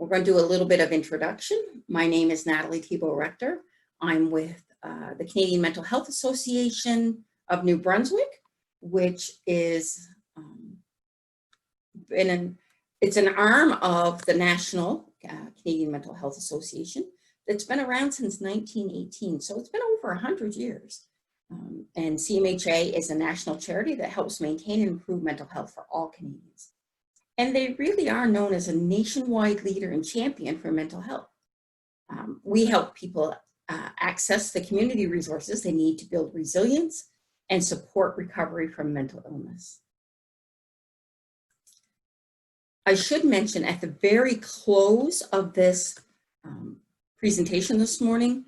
We're going to do a little bit of introduction. My name is Natalie Thibault-Rector. I'm with the Canadian Mental Health Association of New Brunswick, which is it's an arm of the National Canadian Mental Health Association that's been around since 1918. So it's been over 100 years. And CMHA is a national charity that helps maintain and improve mental health for all Canadians. And they really are known as a nationwide leader and champion for mental health. We help people access the community resources they need to build resilience and support recovery from mental illness. I should mention at the very close of this presentation this morning,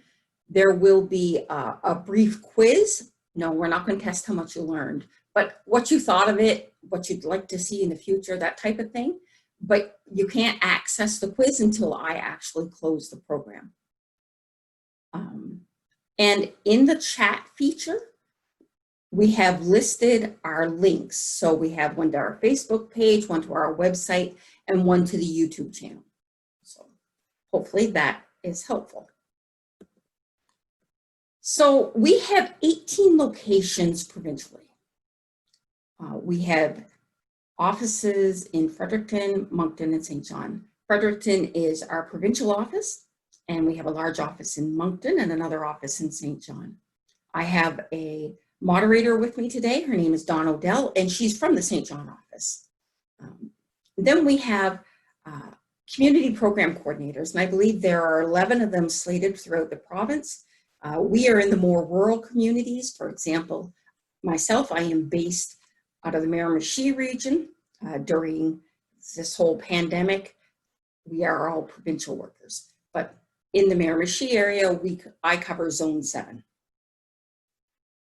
there will be a brief quiz. No, we're not going to test how much you learned, but what you thought of it, what you'd like to see in the future, that type of thing. But you can't access the quiz until I actually close the program. And in the chat feature, we have listed our links. So we have one to our Facebook page, one to our website, and one to the YouTube channel. So hopefully that is helpful. So we have 18 locations provincially. We have offices in Fredericton, Moncton, and St. John. Fredericton is our provincial office, and we have a large office in Moncton and another office in St. John. I have a moderator with me today. Her name is Dawn Odell, and she's from the St. John office. Then we have community program coordinators, and I believe there are 11 of them slated throughout the province. We are in the more rural communities. For example, myself, I am based out of the Miramichi region. During this whole pandemic, we are all provincial workers. But in the Miramichi area, I cover Zone 7.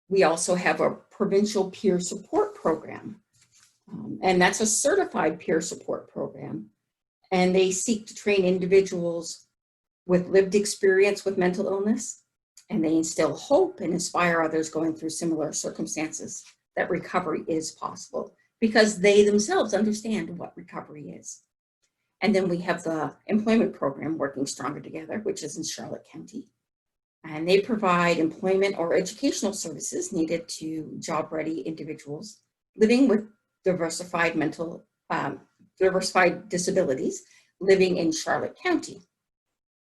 We also have a provincial peer support program, and that's a certified peer support program. And they seek to train individuals with lived experience with mental illness, and they instill hope and inspire others going through similar circumstances that recovery is possible, because they themselves understand what recovery is. And then we have the employment program, Working Stronger Together, which is in Charlotte County. And they provide employment or educational services needed to job-ready individuals living with diversified disabilities living in Charlotte County.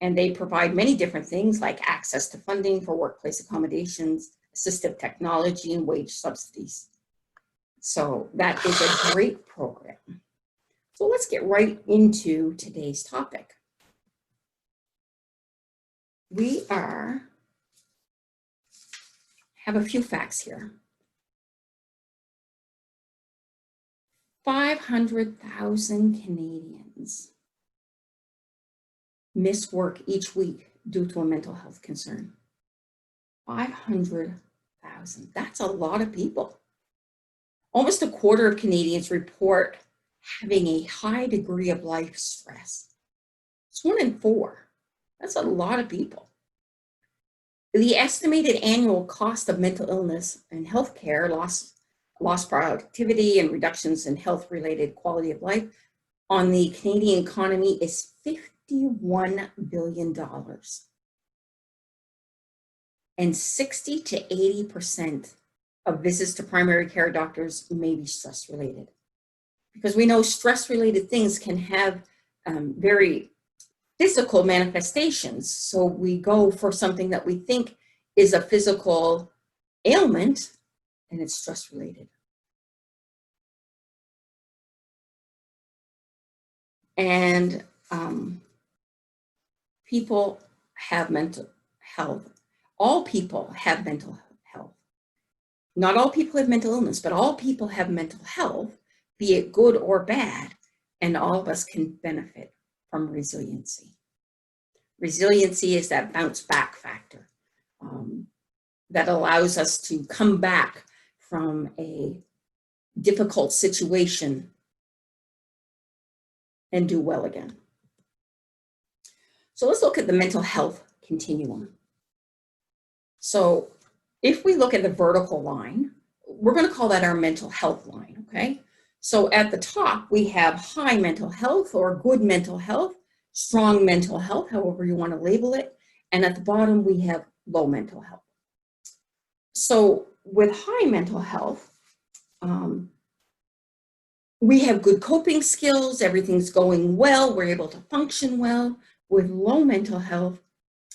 And they provide many different things like access to funding for workplace accommodations, assistive technology, and wage subsidies. So that is a great program. So let's get right into today's topic. We have a few facts here. 500,000 Canadians miss work each week due to a mental health concern. 500,000, that's a lot of people. Almost a quarter of Canadians report having a high degree of life stress. It's 1 in 4. That's a lot of people. The estimated annual cost of mental illness and healthcare, lost productivity and reductions in health-related quality of life on the Canadian economy is $51 billion. And 60 to 80% of visits to primary care doctors may be stress-related. Because we know stress-related things can have very physical manifestations. So we go for something that we think is a physical ailment, and it's stress-related. And people have mental health. All people have mental health. Not all people have mental illness, but all people have mental health, be it good or bad, and all of us can benefit from resiliency. Resiliency is that bounce back factor that allows us to come back from a difficult situation and do well again. So let's look at the mental health continuum. So if we look at the vertical line, we're going to call that our mental health line, okay? So at the top, we have high mental health or good mental health. strong mental health, however you want to label it. And at the bottom, we have low mental health. So with high mental health, we have good coping skills, everything's going well, we're able to function well. With low mental health,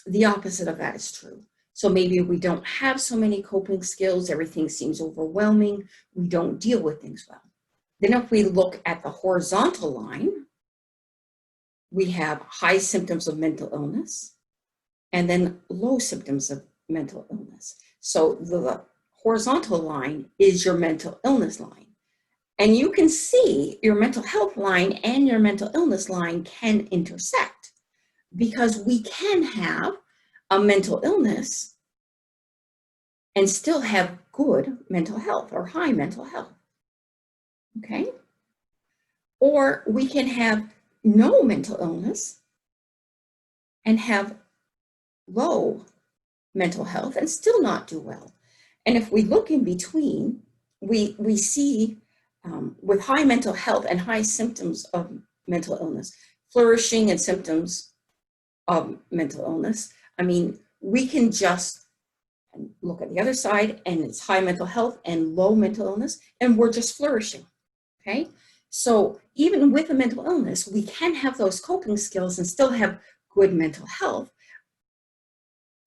the opposite of that is true. So maybe we don't have so many coping skills, everything seems overwhelming, we don't deal with things well. Then if we look at the horizontal line, we have high symptoms of mental illness and then low symptoms of mental illness. So the horizontal line is your mental illness line. And you can see your mental health line and your mental illness line can intersect, because we can have a mental illness and still have good mental health or high mental health, okay? Or we can have no mental illness and have low mental health and still not do well. And if we look in between, we see with high mental health and high symptoms of mental illness, flourishing and symptoms of mental illness, I mean, we can just look at the other side and it's high mental health and low mental illness, and we're just flourishing, okay? So even with a mental illness, we can have those coping skills and still have good mental health,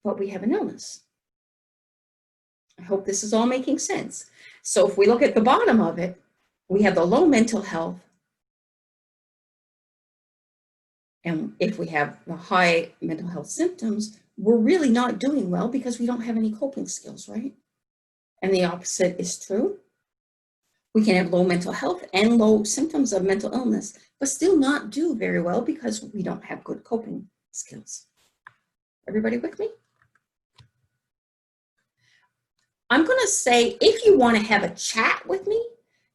but we have an illness. I hope this is all making sense. So if we look at the bottom of it, we have the low mental health, and if we have the high mental health symptoms, we're really not doing well because we don't have any coping skills, right? And the opposite is true. We can have low mental health and low symptoms of mental illness, but still not do very well because we don't have good coping skills. Everybody with me? I'm going to say, if you want to have a chat with me,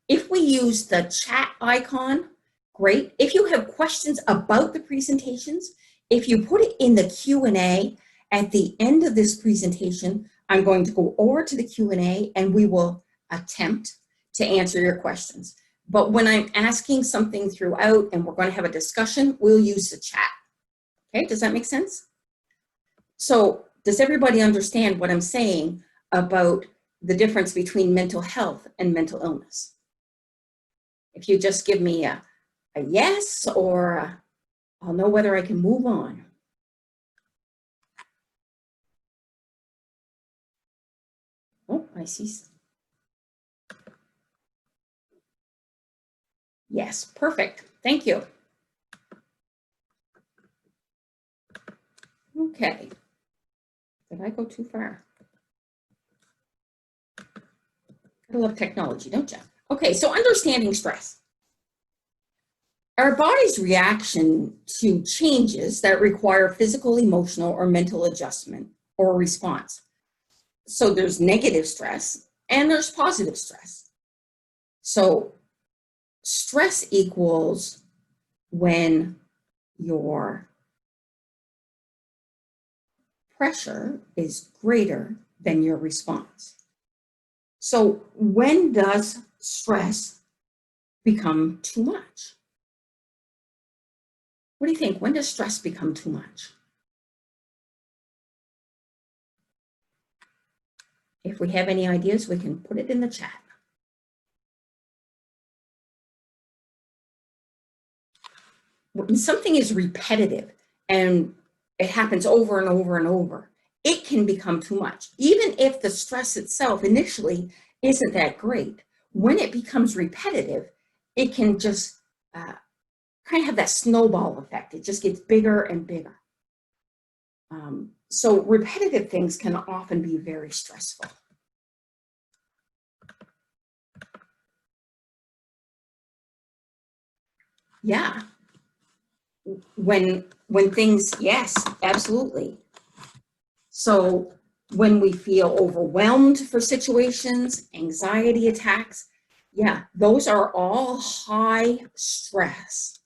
if we use the chat icon, great. If you have questions about the presentations, if you put it in the Q&A at the end of this presentation, I'm going to go over to the Q&A and we will attempt to answer your questions. But when I'm asking something throughout and we're going to have a discussion, we'll use the chat. Okay, does that make sense? So does everybody understand what I'm saying about the difference between mental health and mental illness? If you just give me a yes, or I'll know whether I can move on. Oh, I see. Yes, perfect. Thank you. Okay. Did I go too far? I love technology, don't you? Okay, so understanding stress. Our body's reaction to changes that require physical, emotional, or mental adjustment or response. So there's negative stress and there's positive stress. So stress equals when your pressure is greater than your response. So when does stress become too much? What do you think? When does stress become too much? If we have any ideas, we can put it in the chat. When something is repetitive and it happens over and over and over, it can become too much. Even if the stress itself initially isn't that great, when it becomes repetitive, it can just kind of have that snowball effect. It just gets bigger and bigger. So repetitive things can often be very stressful. Yeah. When things, yes, absolutely. So when we feel overwhelmed for situations, anxiety attacks, yeah, those are all high stress.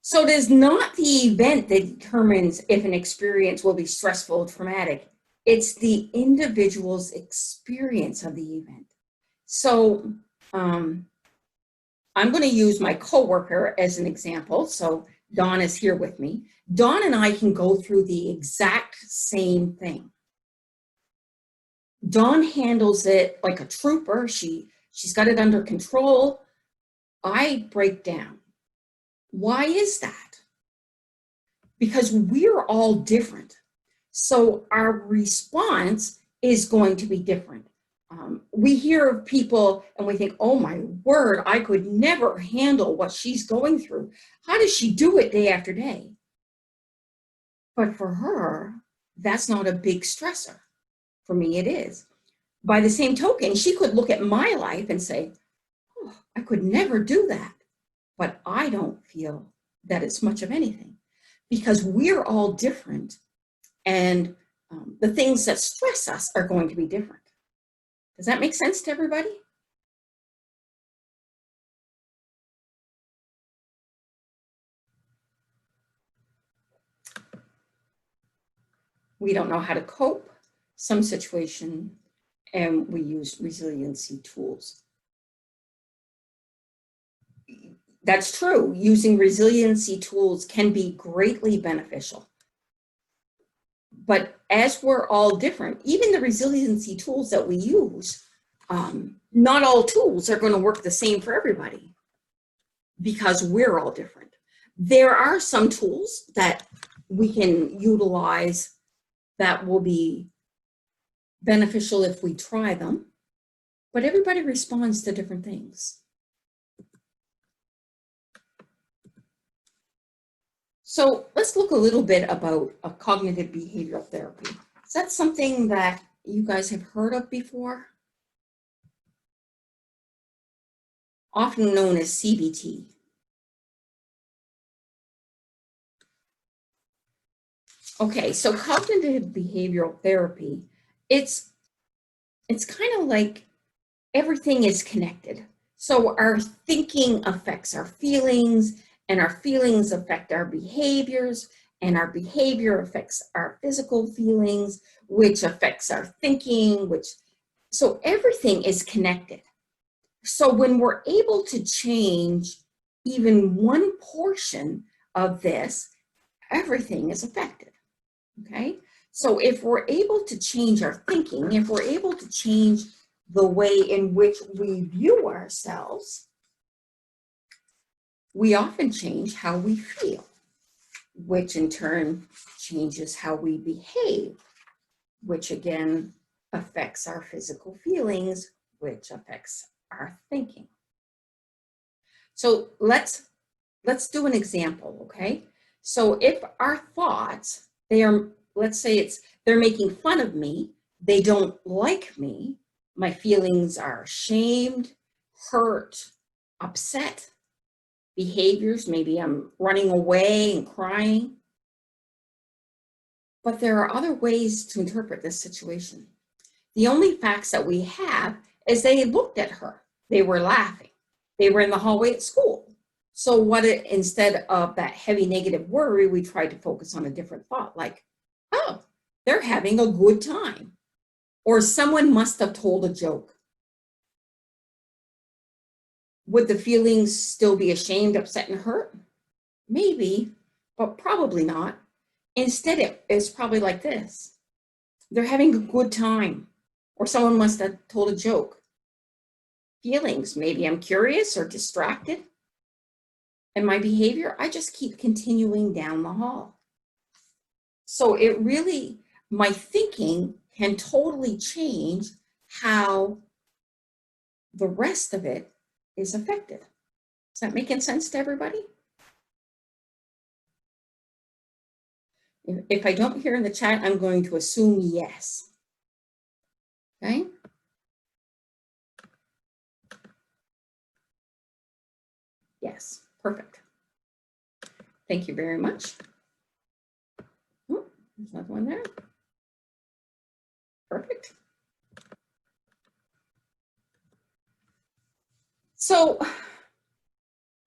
So it is not the event that determines if an experience will be stressful or traumatic. It's the individual's experience of the event. So I'm going to use my coworker as an example. So Dawn is here with me. Dawn and I can go through the exact same thing. Dawn handles it like a trooper. She's got it under control. I break down. Why is that? Because we're all different. So our response is going to be different. We hear of people and we think, oh my word, I could never handle what she's going through. How does she do it day after day? But for her, that's not a big stressor. For me, it is. By the same token, she could look at my life and say, oh, I could never do that. But I don't feel that it's much of anything because we're all different and the things that stress us are going to be different. Does that make sense to everybody? We don't know how to cope some situation, and we use resiliency tools. That's true. Using resiliency tools can be greatly beneficial. But as we're all different, even the resiliency tools that we use, not all tools are going to work the same for everybody because we're all different. There are some tools that we can utilize that will be beneficial if we try them, but everybody responds to different things. So let's look a little bit about a cognitive behavioral therapy. Is that something that you guys have heard of before? Often known as CBT. Okay, so cognitive behavioral therapy, it's kind of like everything is connected. So our thinking affects our feelings, and our feelings affect our behaviors, and our behavior affects our physical feelings, which affects our thinking, so everything is connected. So when we're able to change even one portion of this, everything is affected, okay? So if we're able to change our thinking, if we're able to change the way in which we view ourselves, we often change how we feel, which in turn changes how we behave, which again affects our physical feelings, which affects our thinking. So let's do an example, okay? So if our thoughts, let's say they're making fun of me, they don't like me, my feelings are shamed, hurt, upset. Behaviors, maybe I'm running away and crying. But there are other ways to interpret this situation. The only facts that we have is they looked at her. They were laughing. They were in the hallway at school. So instead of that heavy negative worry, we tried to focus on a different thought, like, oh, they're having a good time. Or someone must have told a joke. Would the feelings still be ashamed, upset, and hurt? Maybe, but probably not. Instead, it's probably like this. They're having a good time, or someone must have told a joke. Feelings, maybe I'm curious or distracted. And my behavior, I just keep continuing down the hall. So my thinking can totally change how the rest of it is affected. Is that making sense to everybody? If I don't hear in the chat, I'm going to assume yes. Okay? Yes, perfect. Thank you very much. Oh, there's another one there. Perfect. So,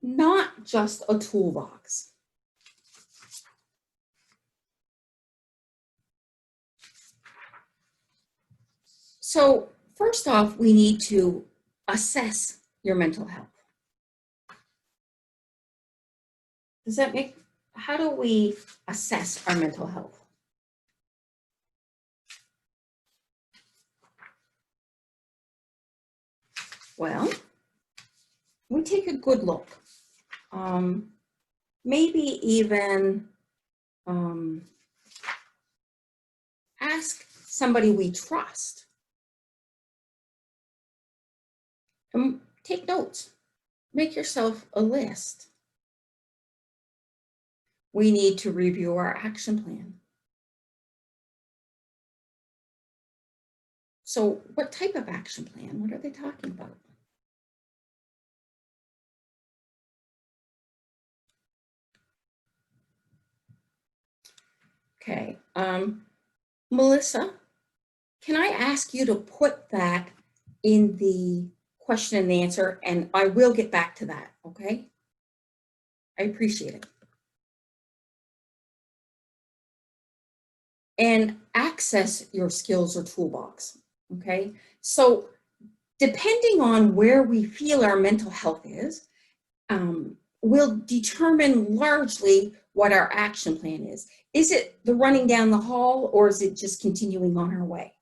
not just a toolbox. So first off, we need to assess your mental health? Does that make, how do we assess our mental health? Well, we take a good look. Maybe even ask somebody we trust. Take notes. Make yourself a list. We need to review our action plan. So what type of action plan? What are they talking about? Okay, Melissa, can I ask you to put that in the question and answer, and I will get back to that, okay? I appreciate it. And access your skills or toolbox, okay? So depending on where we feel our mental health is, will determine largely what our action plan is. Is it the running down the hall, or is it just continuing on our way?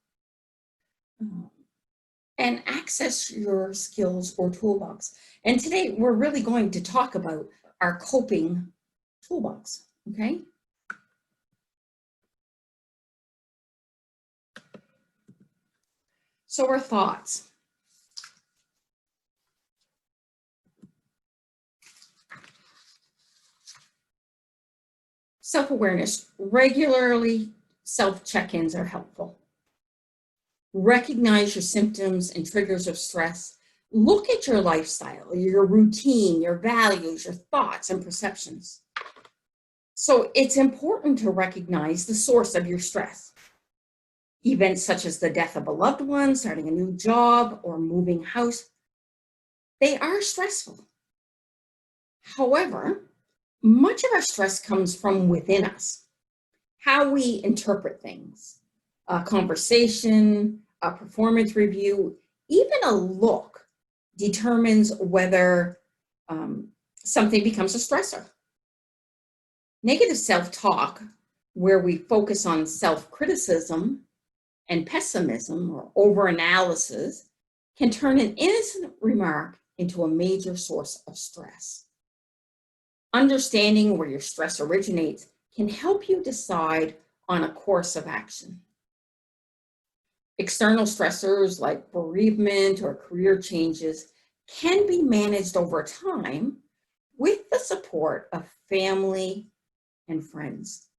And access your skills or toolbox. And today we're really going to talk about our coping toolbox, okay? So our thoughts. Self-awareness, regularly self-check-ins are helpful. Recognize your symptoms and triggers of stress. Look at your lifestyle, your routine, your values, your thoughts and perceptions. So it's important to recognize the source of your stress. Events such as the death of a loved one, starting a new job, or moving house, they are stressful. However, much of our stress comes from within us. How we interpret things, a conversation, a performance review, even a look determines whether something becomes a stressor. Negative self-talk, where we focus on self-criticism and pessimism or over-analysis, can turn an innocent remark into a major source of stress. Understanding where your stress originates can help you decide on a course of action. External stressors like bereavement or career changes can be managed over time with the support of family and friends.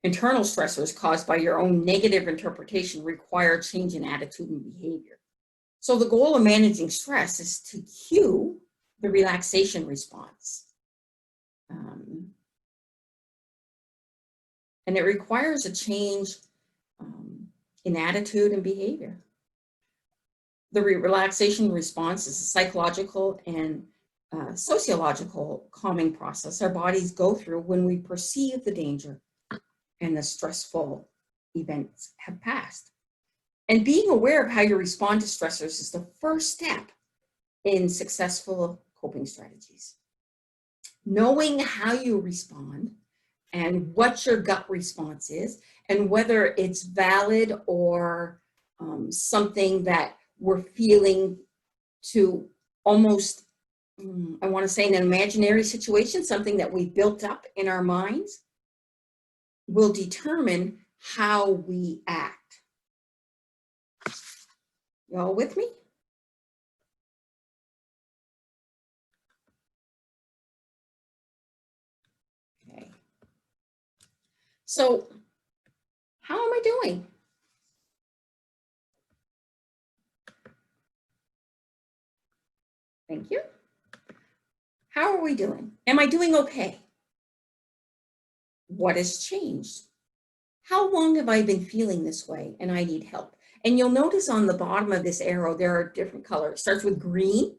Internal stressors caused by your own negative interpretation require change in attitude and behavior. So the goal of managing stress is to cue the relaxation response. And it requires a change in attitude and behavior. The relaxation response is a psychological and sociological calming process our bodies go through when we perceive the danger and the stressful events have passed. And being aware of how you respond to stressors is the first step in successful coping strategies. Knowing how you respond and what your gut response is, and whether it's valid or something that we're feeling to almost, I want to say, an imaginary situation, something that we built up in our minds, will determine how we act. Y'all with me? Okay. So, how am I doing? Thank you. How are we doing? Am I doing okay? What has changed? How long have I been feeling this way and I need help? And you'll notice on the bottom of this arrow, there are different colors. It starts with green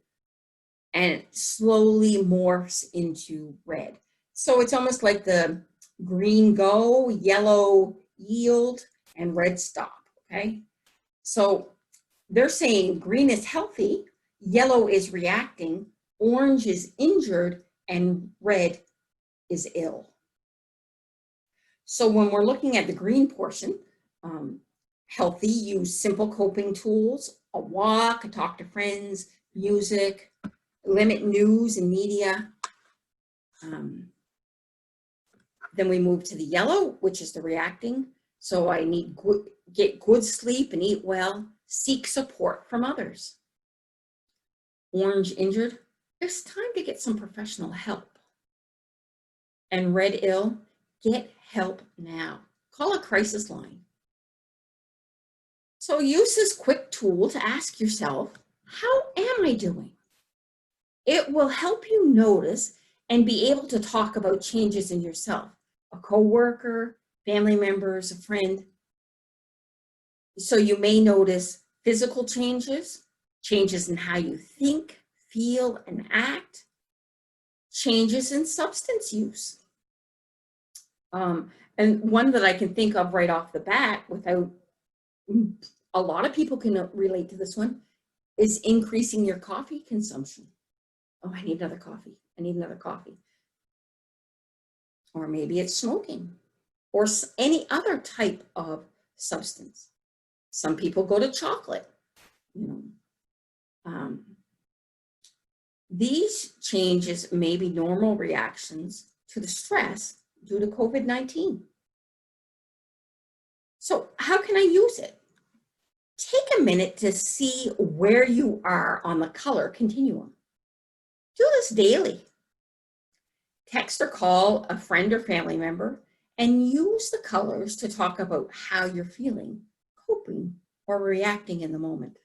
and it slowly morphs into red. So it's almost like the green go, yellow yield, and red stop, okay? So they're saying green is healthy, Yellow is reacting, orange is injured, and red is ill. So when we're looking at the green portion, healthy, use simple coping tools, a walk, a talk to friends, music, limit news and media. Then we move to the yellow, which is the reacting. So I need get good sleep and eat well, seek support from others. Orange, injured, it's time to get some professional help. And red, ill, get help now. Call a crisis line. So use this quick tool to ask yourself, how am I doing? It will help you notice and be able to talk about changes in yourself, a coworker, family members, a friend. So you may notice physical changes, changes in how you think, feel, and act, changes in substance use. And one that I can think of right off the bat, without a lot of people can relate to this one, is increasing your coffee consumption. Oh, I need another coffee. I need another coffee. Or maybe it's smoking or any other type of substance. Some people go to chocolate. These changes may be normal reactions to the stress due to COVID-19. So how can I use it? Take a minute to see where you are on the color continuum. Do this daily. Text or call a friend or family member and use the colors to talk about how you're feeling, coping, or reacting in the moment.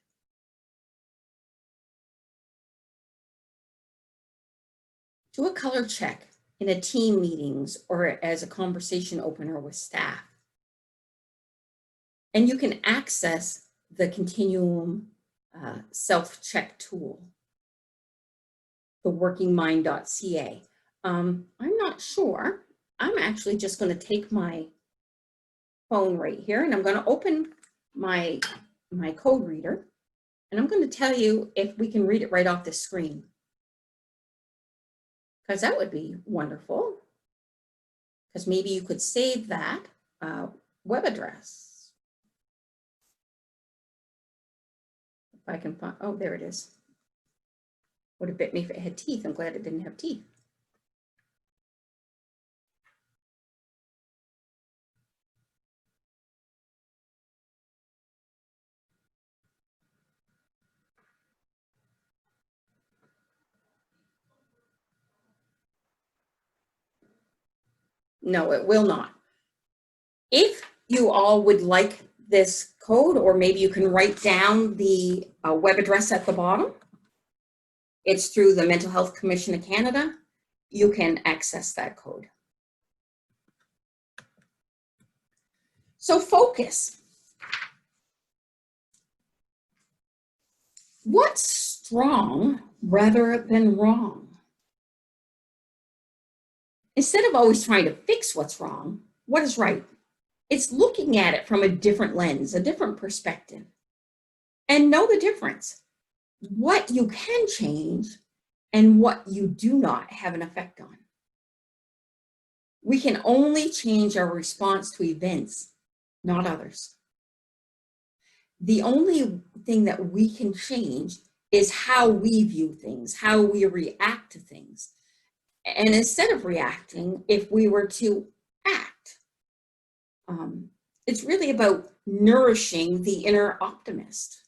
Do a color check in a team meetings or as a conversation opener with staff. And you can access the Continuum self-check tool, the workingmind.ca. I'm not sure. I'm actually just going to take my phone right here and I'm going to open my code reader and I'm going to tell you if we can read it right off the screen, because that would be wonderful, because maybe you could save that web address. If I can find, oh, there it is. Would have bit me if it had teeth. I'm glad it didn't have teeth. No, it will not. If you all would like this code, or maybe you can write down the web address at the bottom. It's through the Mental Health Commission of Canada. You can access that code. So focus. What's strong rather than wrong? Instead of always trying to fix what's wrong, what is right? It's looking at it from a different lens, a different perspective, and know the difference. What you can change and what you do not have an effect on. We can only change our response to events, not others. The only thing that we can change is how we view things, how we react to things. And instead of reacting, if we were to act, it's really about nourishing the inner optimist.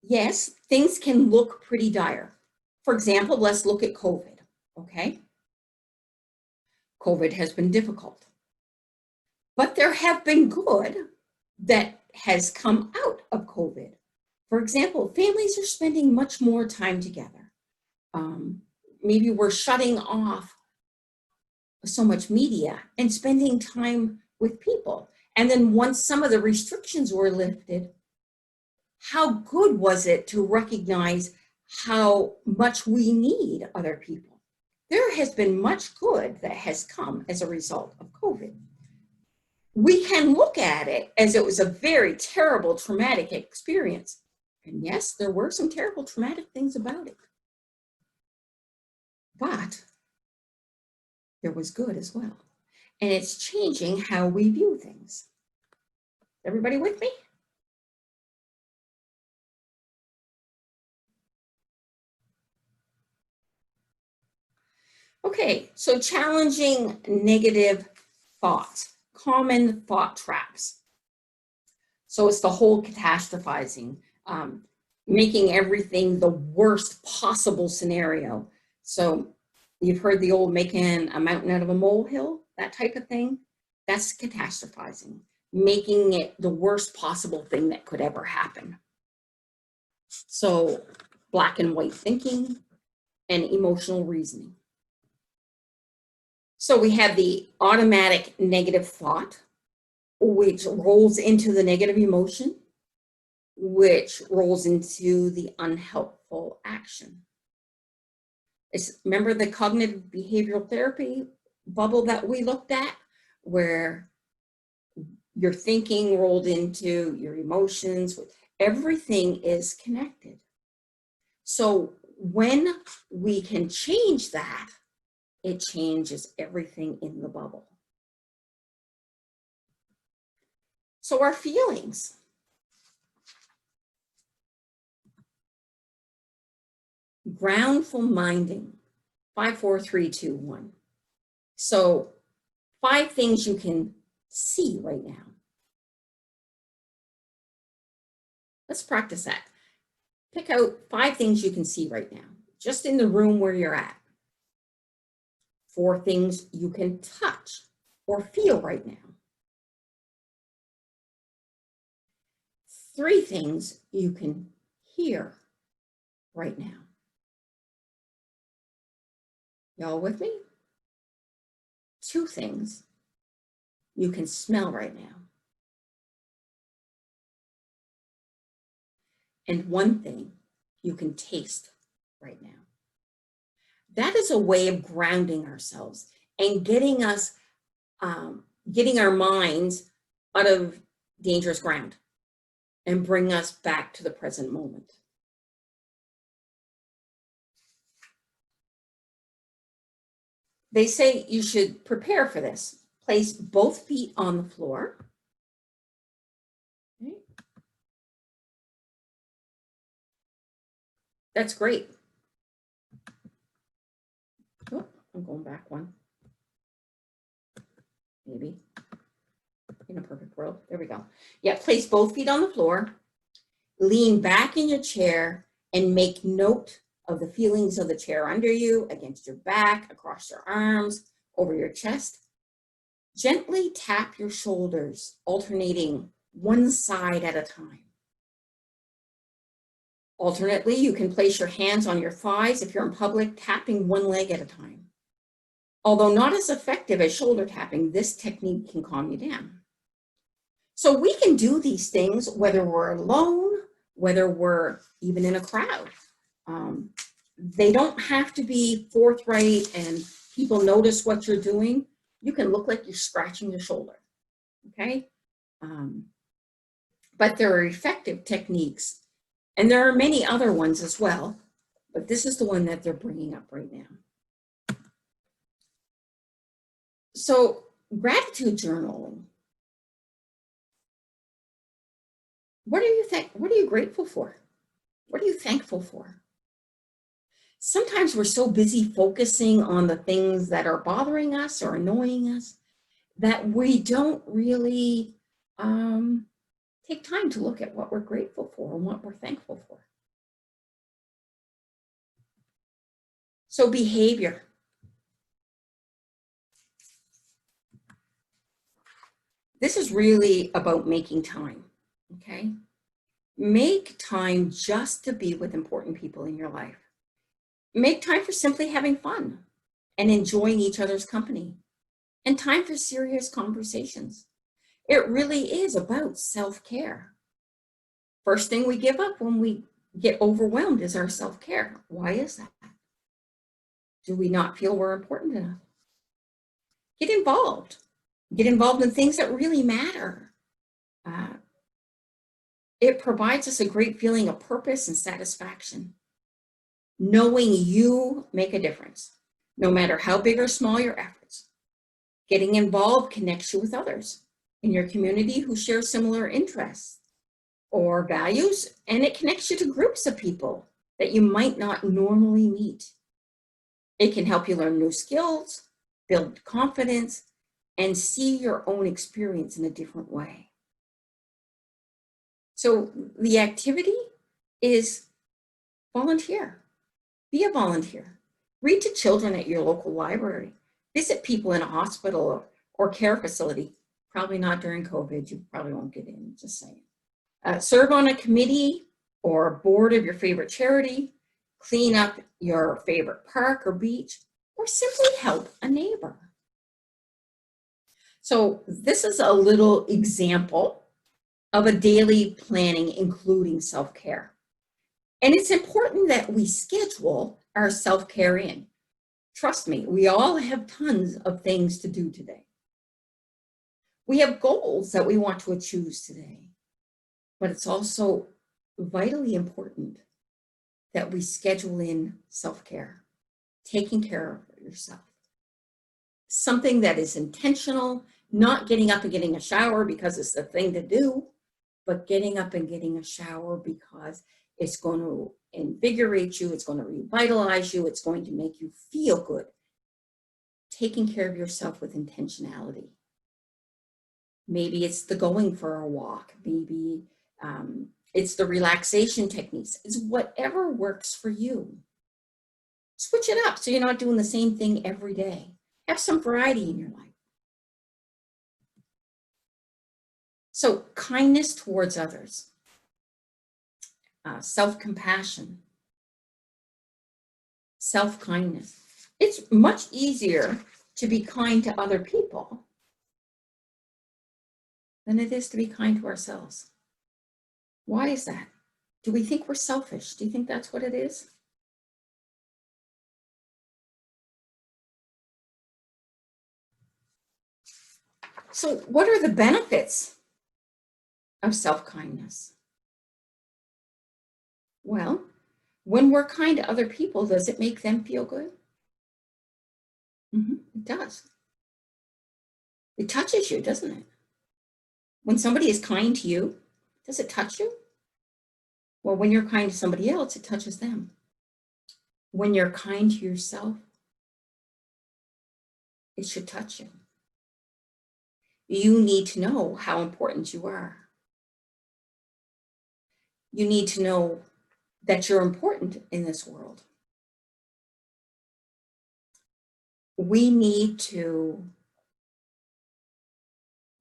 Yes, things can look pretty dire. For example, let's look at COVID, okay? COVID has been difficult, but there have been good that has come out of COVID. For example, families are spending much more time together. Maybe we're shutting off so much media and spending time with people. And then once some of the restrictions were lifted, how good was it to recognize how much we need other people? There has been much good that has come as a result of COVID. We can look at it as it was a very terrible, traumatic experience, And yes, there were some terrible traumatic things about it, but there was good as well. And it's changing how we view things. Everybody with me? Okay, so challenging negative thoughts, common thought traps. So it's the whole catastrophizing, making everything the worst possible scenario. So you've heard the old making a mountain out of a molehill, that type of thing. That's catastrophizing, making it the worst possible thing that could ever happen. So black and white thinking and emotional reasoning. So we have the automatic negative thought, which rolls into the negative emotion, which rolls into the unhelpful action. Remember the cognitive behavioral therapy bubble that we looked at, where your thinking rolled into your emotions, everything is connected. So when we can change that, it changes everything in the bubble. So our feelings. Groundful minding, 5, 4, 3, 2, 1. So 5 things you can see right now. Let's practice that. Pick out 5 things you can see right now, just in the room where you're at. 4 things you can touch or feel right now. 3 things you can hear right now. Y'all with me? 2 things you can smell right now. And 1 thing you can taste right now. That is a way of grounding ourselves and getting us, getting our minds out of dangerous ground and bring us back to the present moment. They say you should prepare for this. Place both feet on the floor. Okay. That's great. Oh, I'm going back one. Maybe. In a perfect world. There we go. Yeah, place both feet on the floor. Lean back in your chair and make note of the feelings of the chair under you, against your back, across your arms, over your chest. Gently tap your shoulders, alternating one side at a time. Alternately, you can place your hands on your thighs if you're in public, tapping one leg at a time. Although not as effective as shoulder tapping, this technique can calm you down. So we can do these things whether we're alone, whether we're even in a crowd. They don't have to be forthright and people notice what you're doing. You can look like you're scratching your shoulder, okay? But there are effective techniques, and there are many other ones as well, but this is the one that they're bringing up right now. So gratitude journaling. What do you think? What are you grateful for? What are you thankful for? Sometimes we're so busy focusing on the things that are bothering us or annoying us that we don't really take time to look at what we're grateful for and what we're thankful for. So behavior. This is really about making time, okay? Make time just to be with important people in your life. Make time for simply having fun and enjoying each other's company, and time for serious conversations. It really is about self-care. First thing we give up when we get overwhelmed is our self-care. Why is that? Do we not feel we're important enough? Get involved. Get involved in things that really matter. it provides us a great feeling of purpose and satisfaction, knowing you make a difference, no matter how big or small your efforts. Getting involved connects you with others in your community who share similar interests or values, and it connects you to groups of people that you might not normally meet. It can help you learn new skills, build confidence, and see your own experience in a different way. So the activity is volunteer. Be a volunteer. Read to children at your local library. Visit people in a hospital or care facility. Probably not during COVID. You probably won't get in, just saying. Serve on a committee or board of your favorite charity. Clean up your favorite park or beach, or simply help a neighbor. So this is a little example of a daily planning, including self-care. And it's important that we schedule our self-care in. Trust me, we all have tons of things to do today. We have goals that we want to achieve today, but it's also vitally important that we schedule in self-care, taking care of yourself. Something that is intentional, not getting up and getting a shower because it's the thing to do, but getting up and getting a shower because it's going to invigorate you, it's going to revitalize you, it's going to make you feel good. Taking care of yourself with intentionality. Maybe it's the going for a walk, maybe it's the relaxation techniques. It's whatever works for you. Switch it up so you're not doing the same thing every day. Have some variety in your life. So kindness towards others, self-compassion, self-kindness. It's much easier to be kind to other people than it is to be kind to ourselves. Why is that? Do we think we're selfish? Do you think that's what it is? So what are the benefits of self-kindness? Well, when we're kind to other people, does it make them feel good? It does. It touches you, doesn't it? When somebody is kind to you, does it touch you? Well, when you're kind to somebody else, it touches them. When you're kind to yourself, it should touch you. You need to know how important you are. You need to know that you're important in this world. We need to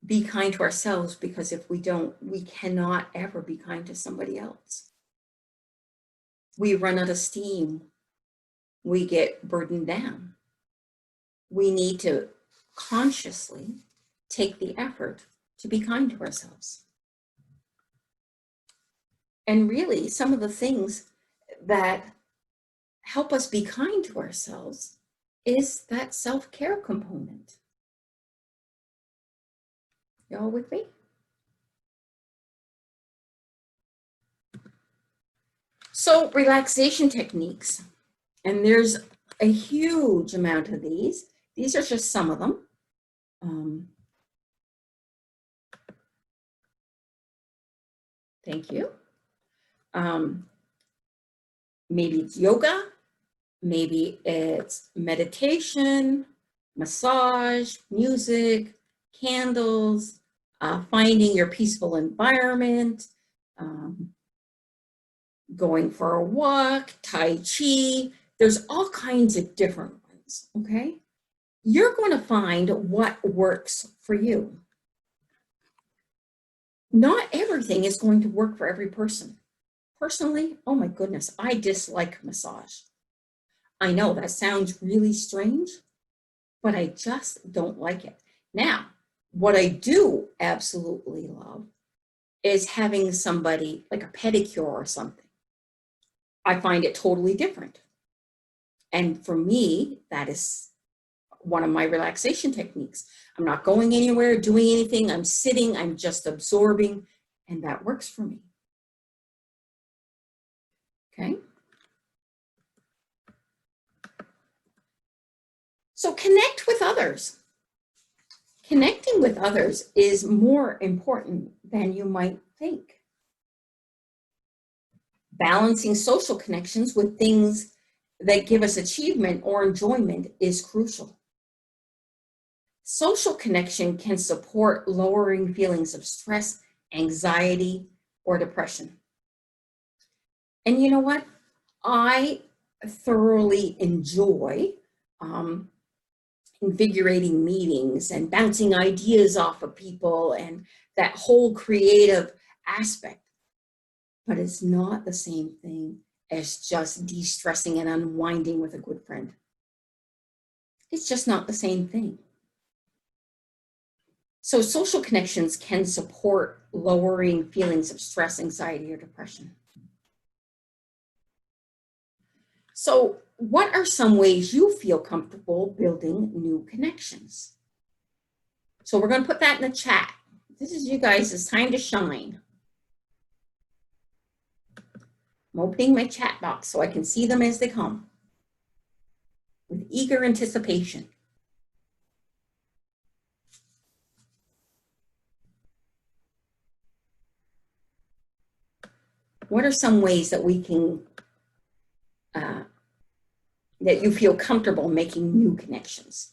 be kind to ourselves, because if we don't, we cannot ever be kind to somebody else. We run out of steam. We get burdened down. We need to consciously take the effort to be kind to ourselves. And really, some of the things that help us be kind to ourselves is that self-care component. Y'all with me? So relaxation techniques, and there's a huge amount of these. These are just some of them. Thank you. Maybe it's yoga, maybe it's meditation, massage, music, candles, finding your peaceful environment, going for a walk, Tai Chi. There's all kinds of different ones, okay? You're going to find what works for you. Not everything is going to work for every person. Personally, oh my goodness, I dislike massage. I know that sounds really strange, but I just don't like it. Now, what I do absolutely love is having somebody like a pedicure or something. I find it totally different. And for me, that is one of my relaxation techniques. I'm not going anywhere, doing anything. I'm sitting, I'm just absorbing, and that works for me. Okay. So connect with others. Connecting with others is more important than you might think. Balancing social connections with things that give us achievement or enjoyment is crucial. Social connection can support lowering feelings of stress, anxiety, or depression. And you know what? I thoroughly enjoy invigorating meetings and bouncing ideas off of people and that whole creative aspect. But it's not the same thing as just de-stressing and unwinding with a good friend. It's just not the same thing. So social connections can support lowering feelings of stress, anxiety, or depression. So what are some ways you feel comfortable building new connections? So we're going to put that in the chat. This is you guys, it's time to shine. I'm opening my chat box so I can see them as they come with eager anticipation. What are some ways that we can, that you feel comfortable making new connections?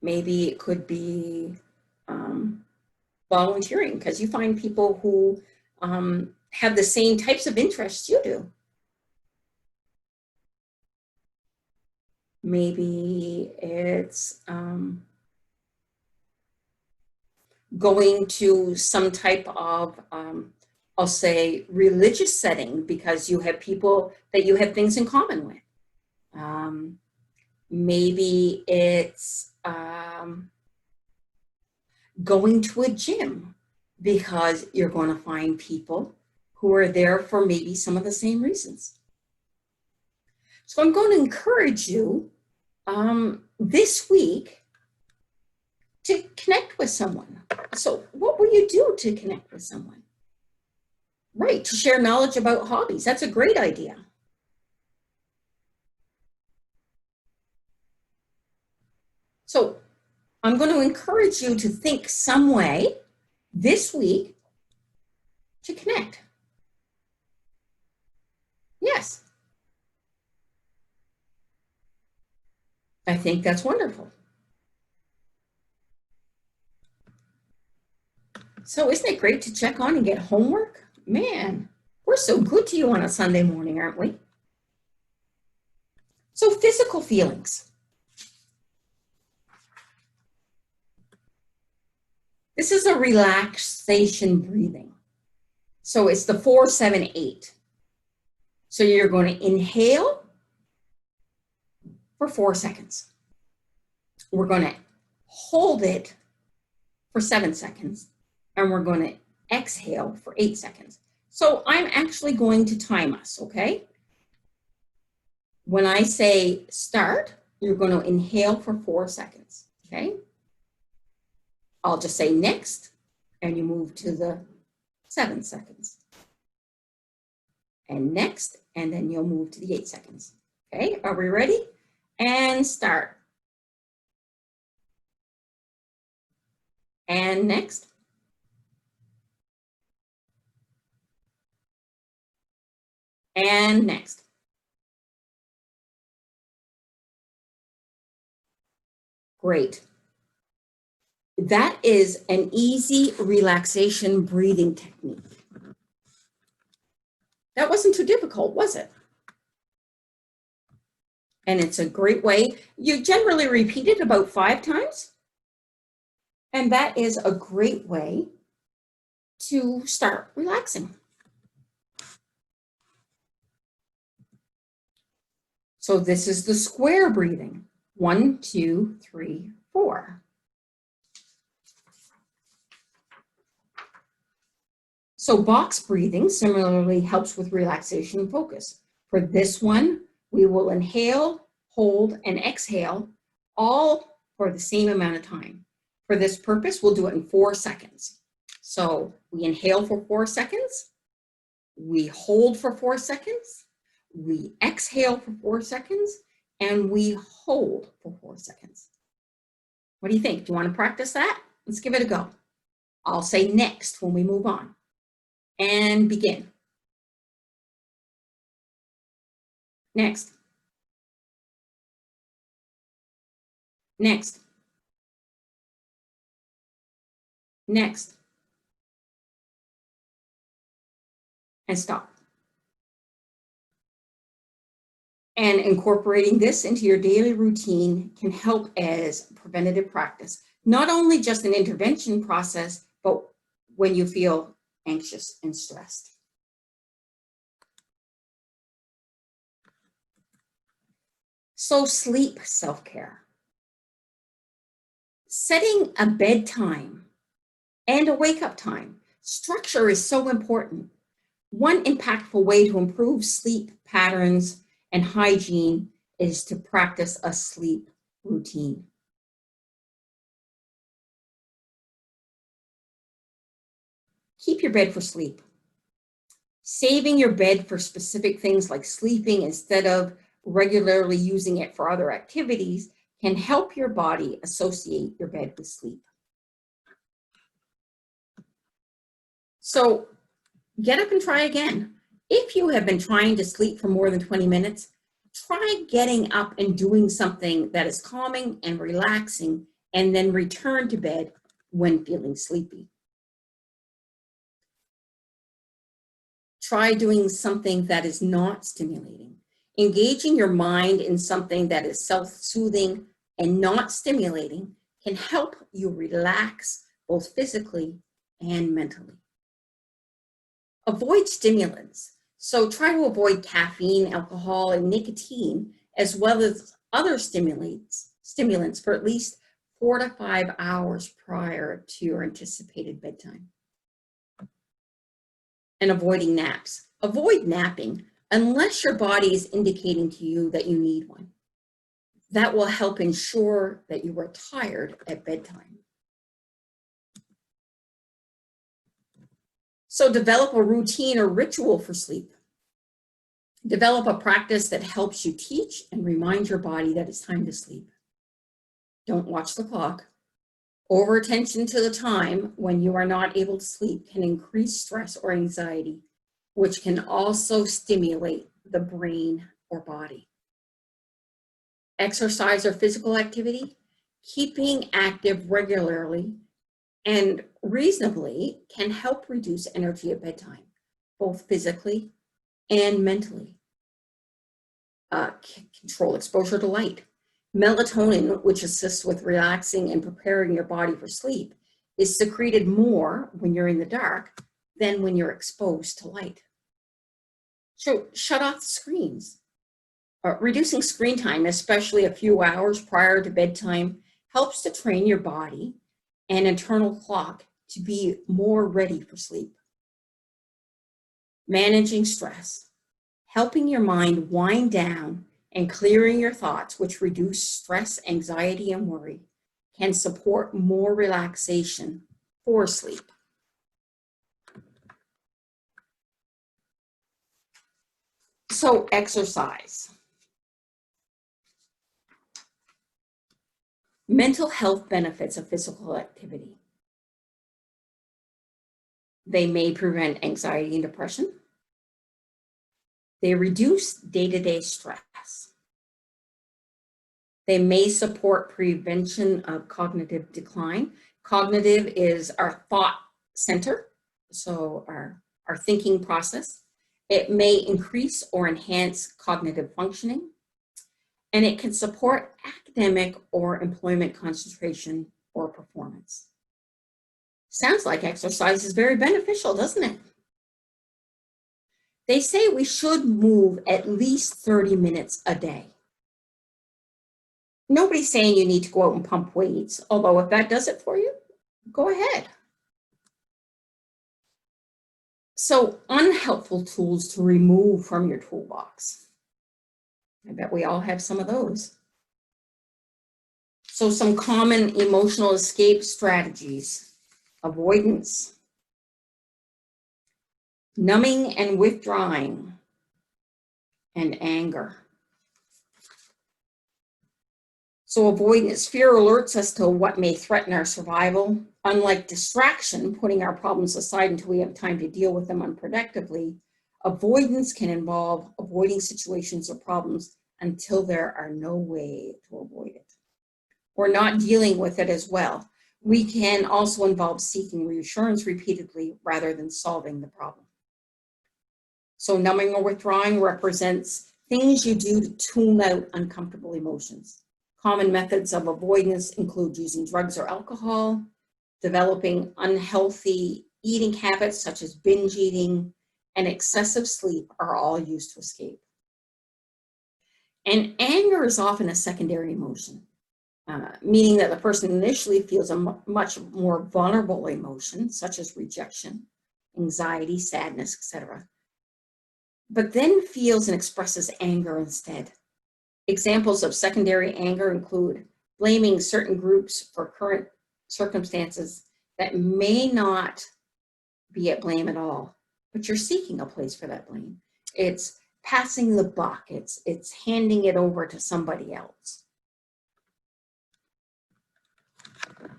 Maybe it could be volunteering, because you find people who have the same types of interests you do. Maybe it's going to some type of, I'll say, religious setting, because you have people that you have things in common with. Maybe it's going to a gym, because you're going to find people who are there for maybe some of the same reasons. So I'm going to encourage you this week to connect with someone. So what will you do to connect with someone? Right, to share knowledge about hobbies. That's a great idea. So I'm going to encourage you to think some way this week to connect. Yes. I think that's wonderful. So isn't it great to check on and get homework? Man, we're so good to you on a Sunday morning, aren't we? So physical feelings. This is a relaxation breathing. So it's the 4-7-8. So you're going to inhale for 4 seconds. We're going to hold it for 7 seconds, and we're going to exhale for 8 seconds. So I'm actually going to time us, okay? When I say start, you're going to inhale for 4 seconds, okay? I'll just say next, and you move to the 7 seconds. And next, and then you'll move to the 8 seconds. Okay, are we ready? And start. And next. And next. Great. That is an easy relaxation breathing technique. That wasn't too difficult, was it? And it's a great way. You generally repeat it about 5 times. And that is a great way to start relaxing. So this is the square breathing. 1, 2, 3, 4. So box breathing similarly helps with relaxation and focus. For this one, we will inhale, hold, and exhale all for the same amount of time. For this purpose, we'll do it in 4 seconds. So we inhale for 4 seconds, we hold for 4 seconds, we exhale for 4 seconds, and we hold for 4 seconds. What do you think? Do you want to practice that? Let's give it a go. I'll say next when we move on. And begin. Next. Next. Next. And stop. And incorporating this into your daily routine can help as preventative practice, not only just an intervention process, but when you feel anxious and stressed. So sleep self-care. Setting a bedtime and a wake-up time. Structure is so important. One impactful way to improve sleep patterns and hygiene is to practice a sleep routine. Keep your bed for sleep. Saving your bed for specific things like sleeping instead of regularly using it for other activities can help your body associate your bed with sleep. So get up and try again. If you have been trying to sleep for more than 20 minutes, try getting up and doing something that is calming and relaxing, and then return to bed when feeling sleepy. Try doing something that is not stimulating. Engaging your mind in something that is self-soothing and not stimulating can help you relax both physically and mentally. Avoid stimulants. So try to avoid caffeine, alcohol, and nicotine, as well as other stimulants for at least 4 to 5 hours prior to your anticipated bedtime. And avoiding naps. Avoid napping unless your body is indicating to you that you need one. That will help ensure that you are tired at bedtime. So develop a routine or ritual for sleep. Develop a practice that helps you teach and remind your body that it's time to sleep. Don't watch the clock. Over-attention to the time when you are not able to sleep can increase stress or anxiety, which can also stimulate the brain or body. Exercise or physical activity. Keeping active regularly and reasonably can help reduce energy at bedtime, both physically and mentally. Control exposure to light. Melatonin, which assists with relaxing and preparing your body for sleep, is secreted more when you're in the dark than when you're exposed to light. So shut off the screens. Reducing screen time, especially a few hours prior to bedtime, helps to train your body and internal clock to be more ready for sleep. Managing stress. Helping your mind wind down and clearing your thoughts, which reduce stress, anxiety, and worry, can support more relaxation for sleep. So exercise. Mental health benefits of physical activity. They may prevent anxiety and depression. They reduce day-to-day stress. They may support prevention of cognitive decline. Cognitive is our thought center, so our thinking process. It may increase or enhance cognitive functioning, and it can support academic or employment concentration or performance. Sounds like exercise is very beneficial, doesn't it? They say we should move at least 30 minutes a day. Nobody's saying you need to go out and pump weights, although if that does it for you, go ahead. So, unhelpful tools to remove from your toolbox. I bet we all have some of those. So some common emotional escape strategies: avoidance, numbing and withdrawing, and anger. So avoidance, fear alerts us to what may threaten our survival. Unlike distraction, putting our problems aside until we have time to deal with them unproductively, avoidance can involve avoiding situations or problems until there are no way to avoid it, or not dealing with it as well. We can also involve seeking reassurance repeatedly rather than solving the problem. So numbing or withdrawing represents things you do to tune out uncomfortable emotions. Common methods of avoidance include using drugs or alcohol, developing unhealthy eating habits such as binge eating, and excessive sleep are all used to escape. And anger is often a secondary emotion, meaning that the person initially feels a much more vulnerable emotion, such as rejection, anxiety, sadness, etc., but then feels and expresses anger instead. Examples of secondary anger include blaming certain groups for current circumstances that may not be at blame at all, but you're seeking a place for that blame. It's passing the buck, it's handing it over to somebody else.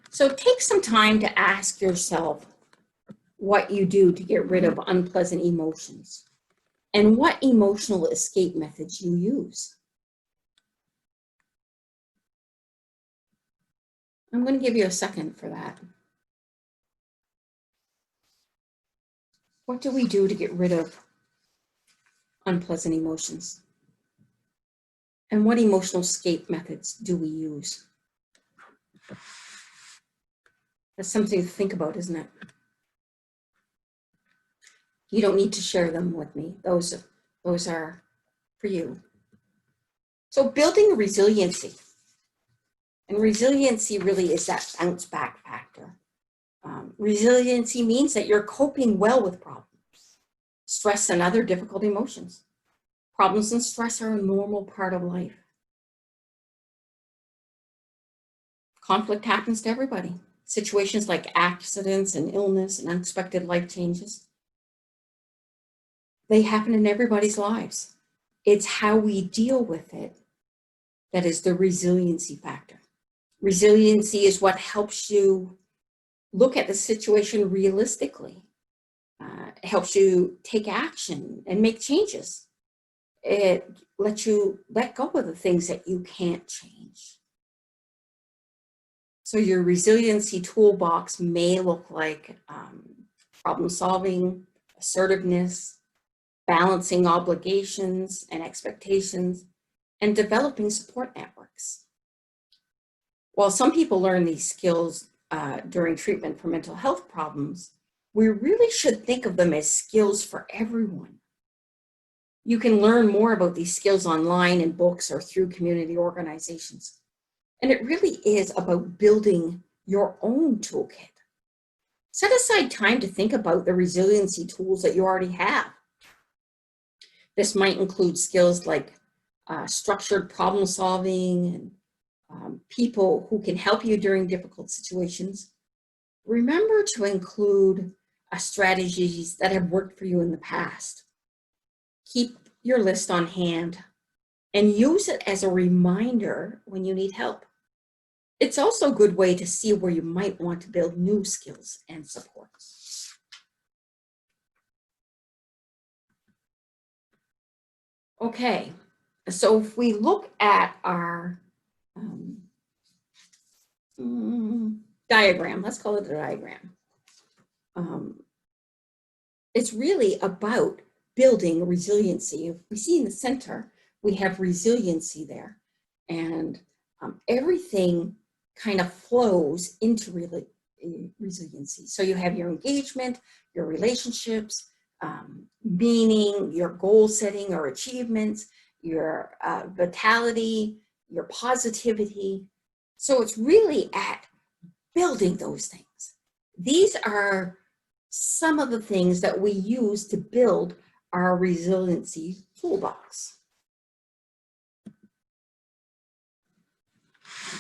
So take some time to ask yourself what you do to get rid of unpleasant emotions and what emotional escape methods you use. I'm going to give you a second for that. What do we do to get rid of unpleasant emotions? And what emotional escape methods do we use? That's something to think about, isn't it? You don't need to share them with me. Those are for you. So building resiliency. And resiliency really is that bounce back factor. Resiliency means that you're coping well with problems, stress, and other difficult emotions. Problems and stress are a normal part of life. Conflict happens to everybody. Situations like accidents and illness and unexpected life changes, they happen in everybody's lives. It's how we deal with it that is the resiliency factor. Resiliency is what helps you look at the situation realistically. It helps you take action and make changes. It lets you let go of the things that you can't change. So your resiliency toolbox may look like problem solving, assertiveness, balancing obligations and expectations, and developing support networks. While some people learn these skills during treatment for mental health problems, we really should think of them as skills for everyone. You can learn more about these skills online in books or through community organizations. And it really is about building your own toolkit. Set aside time to think about the resiliency tools that you already have. This might include skills like structured problem solving and people who can help you during difficult situations. Remember to include strategies that have worked for you in the past. Keep your list on hand and use it as a reminder when you need help. It's also a good way to see where you might want to build new skills and supports. Okay, so if we look at our diagram, let's call it a diagram. It's really about building resiliency. If we see in the center, we have resiliency there, and everything kind of flows into resiliency. So you have your engagement, your relationships, meaning, your goal setting or achievements, your vitality, your positivity. So it's really at building those things. These are some of the things that we use to build our resiliency toolbox.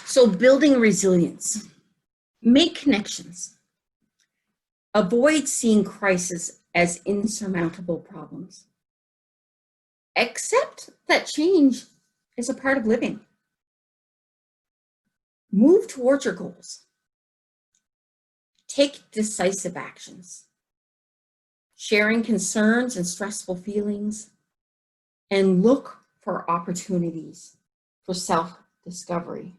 So building resilience, make connections, avoid seeing crisis as insurmountable problems. Accept that change is a part of living. Move towards your goals. Take decisive actions. Sharing concerns and stressful feelings, and look for opportunities for self-discovery.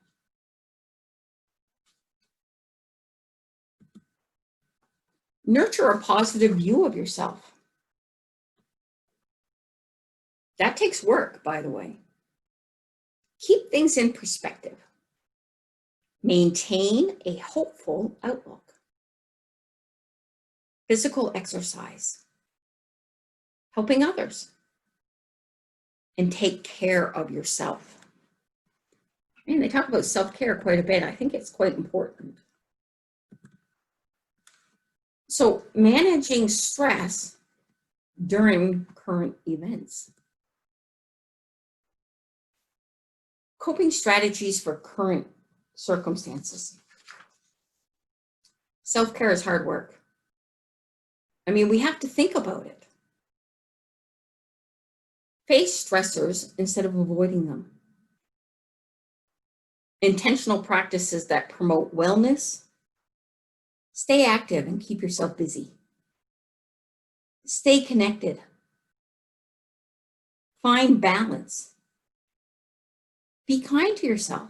Nurture a positive view of yourself. That takes work, by the way. Keep things in perspective. Maintain a hopeful outlook. Physical exercise. Helping others. And take care of yourself. And they talk about self-care quite a bit. I think it's quite important. So managing stress during current events. Coping strategies for current circumstances. Self-care is hard work. I mean, we have to think about it. Face stressors instead of avoiding them. Intentional practices that promote wellness. Stay active and keep yourself busy. Stay connected. Find balance. Be kind to yourself.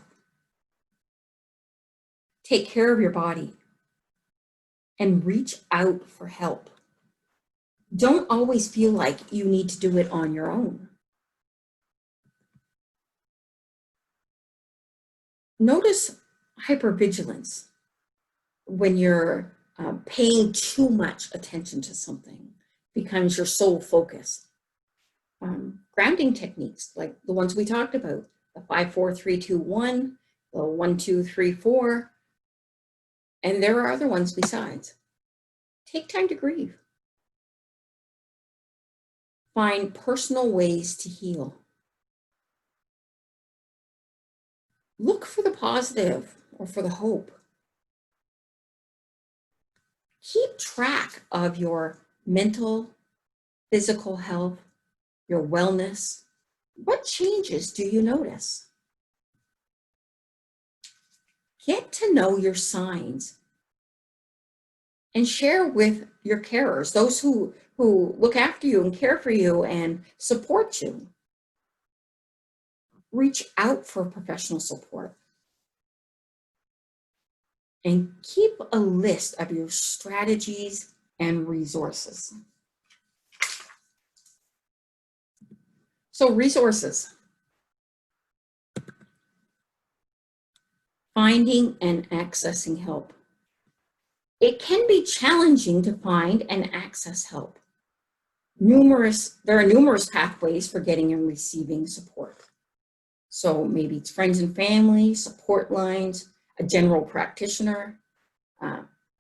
Take care of your body. And reach out for help. Don't always feel like you need to do it on your own. Notice hypervigilance when you're paying too much attention to something, becomes your sole focus. Grounding techniques like the ones we talked about, the 5, 4, 3, 2, 1, the 1, 2, 3, 4, and there are other ones besides. Take time to grieve. Find personal ways to heal. Look for the positive or for the hope. Keep track of your mental, physical health, your wellness. What changes do you notice? Get to know your signs and share with your carers, those who look after you and care for you and support you. Reach out for professional support. And keep a list of your strategies and resources. So resources. Finding and accessing help. It can be challenging to find and access help. There are numerous pathways for getting and receiving support. So maybe it's friends and family, support lines, a general practitioner,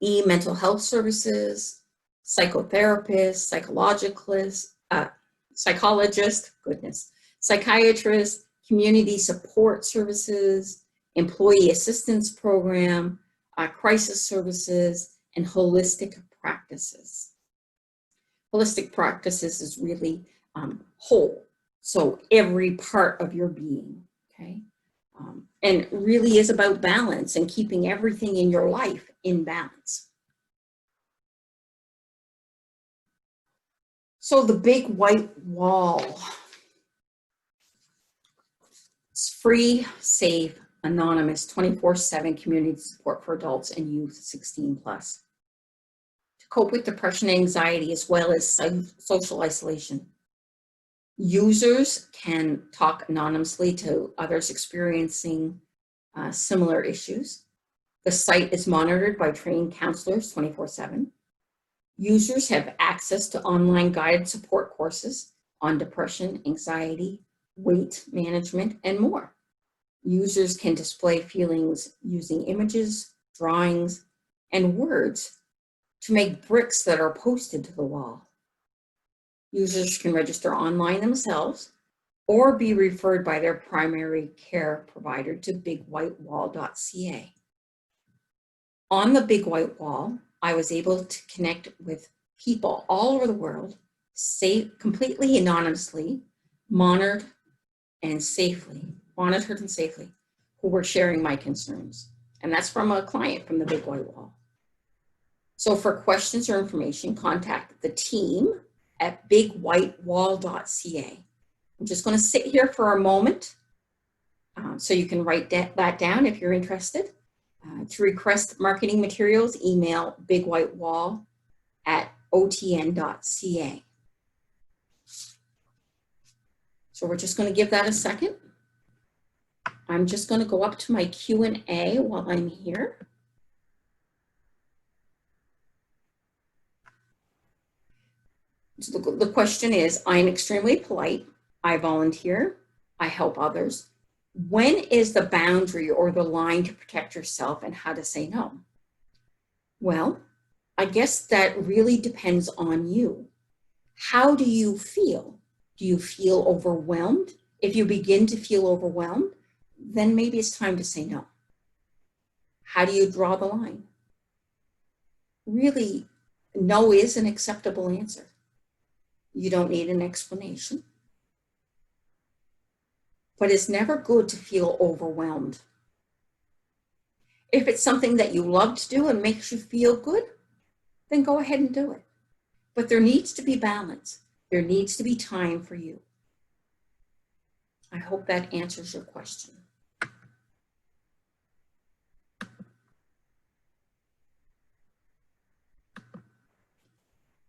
mental health services, psychotherapist, psychologist, psychiatrist, community support services, employee assistance program, crisis services, and holistic practices. Holistic practices is really whole, so every part of your being, okay? And really is about balance and keeping everything in your life in balance. So the big white wall. It's free, safe, anonymous, 24/7 community support for adults and youth 16+. To cope with depression and anxiety as well as social isolation. Users can talk anonymously to others experiencing similar issues. The site is monitored by trained counselors 24/7. Users have access to online guided support courses on depression, anxiety, weight management, and more. Users can display feelings using images, drawings, and words to make bricks that are posted to the wall. Users can register online themselves or be referred by their primary care provider to bigwhitewall.ca. On the Big White Wall, I was able to connect with people all over the world, completely anonymously, monitored and safely, who were sharing my concerns. And that's from a client from the Big White Wall. So for questions or information, contact the team at bigwhitewall.ca. I'm just going to sit here for a moment so you can write that down if you're interested. To request marketing materials, email bigwhitewall@otn.ca. So we're just going to give that a second. I'm just going to go up to my Q&A while I'm here. So the question is, I'm extremely polite. I volunteer. I help others. When is the boundary or the line to protect yourself, and how to say no? Well, I guess that really depends on you. How do you feel? Do you feel overwhelmed? If you begin to feel overwhelmed, then maybe it's time to say no. How do you draw the line? Really, no is an acceptable answer. You don't need an explanation. But it's never good to feel overwhelmed. If it's something that you love to do and makes you feel good, then go ahead and do it. But there needs to be balance. There needs to be time for you. I hope that answers your question.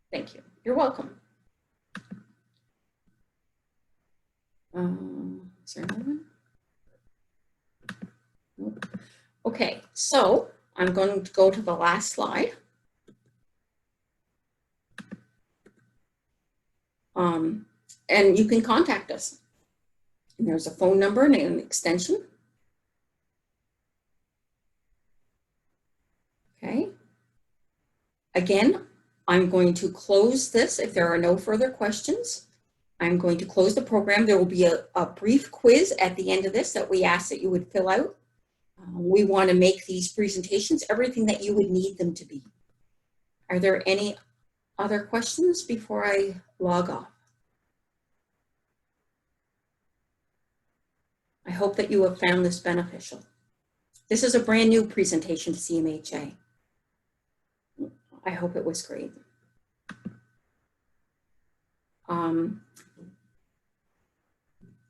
Thank you. You're welcome. Is there another one? Nope. Okay, so I'm going to go to the last slide. And you can contact us. And there's a phone number and an extension. Okay. Again, I'm going to close this if there are no further questions. I'm going to close the program. There will be a brief quiz at the end of this that we ask that you would fill out. We want to make these presentations everything that you would need them to be. Are there any other questions before I log off? I hope that you have found this beneficial. This is a brand new presentation to CMHA. I hope it was great.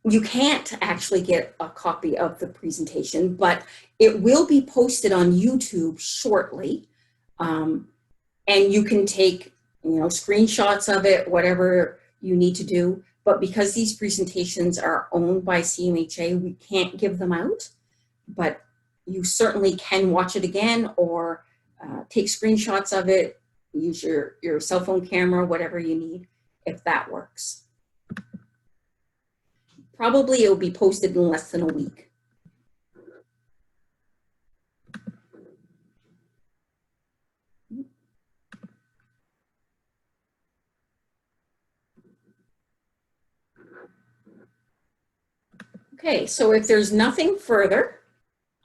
You can't actually get a copy of the presentation, but it will be posted on YouTube shortly. And you can take, screenshots of it, whatever you need to do. But because these presentations are owned by CMHA, we can't give them out. But you certainly can watch it again or take screenshots of it, use your cell phone camera, whatever you need, if that works. Probably it will be posted in less than a week. Okay, so if there's nothing further,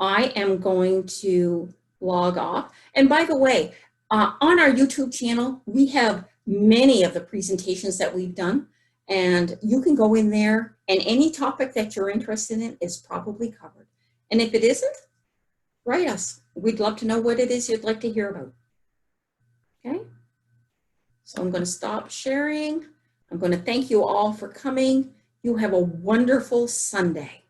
I am going to log off. And by the way, on our YouTube channel, we have many of the presentations that we've done, and you can go in there and any topic that you're interested in is probably covered. And if it isn't, write us. We'd love to know what it is you'd like to hear about. Okay, so I'm going to stop sharing. I'm going to thank you all for coming. You have a wonderful Sunday.